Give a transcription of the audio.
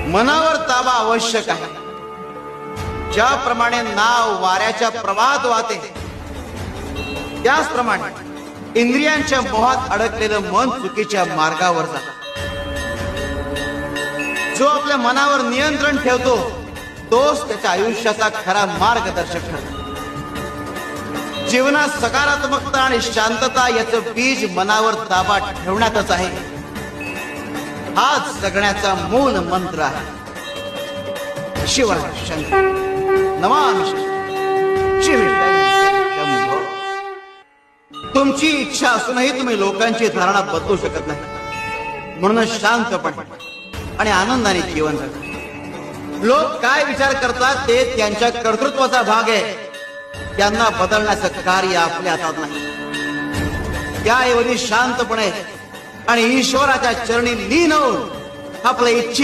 मनावर ताबा आवश्यक आहे. ज्याप्रमाणे नाव वाऱ्याच्या प्रवाहात वाहते, त्याचप्रमाणे इंद्रियांच्या मोहात अडकलेलं मन चुकीच्या मार्गावर जातं. जो आपल्या मनावर नियंत्रण ठेवतो तोच त्याच्या आयुष्याचा खरा मार्गदर्शक ठरतो. जीवनात सकारात्मकता आणि शांतता याचं बीज मनावर ताबा ठेवण्यातच आहे. हाच जगण्याचा मूल मंत्र आहे. शिवाय शंकर नमामि शंभो. तुमची इच्छा असूनही तुम्ही लोकांची धारणा बदलू शकत नाही. म्हणून शांतपणे आणि आनंदाने जीवन जगा. लोक काय विचार करतात ते त्यांच्या कर्तृत्वाचा भाग आहे. त्यांना बदलण्याचं कार्य आपल्या हातात नाही. त्याऐवजी शांतपणे आणि ईश्वराच्या चरणी लीन होऊन आपलं इच्छित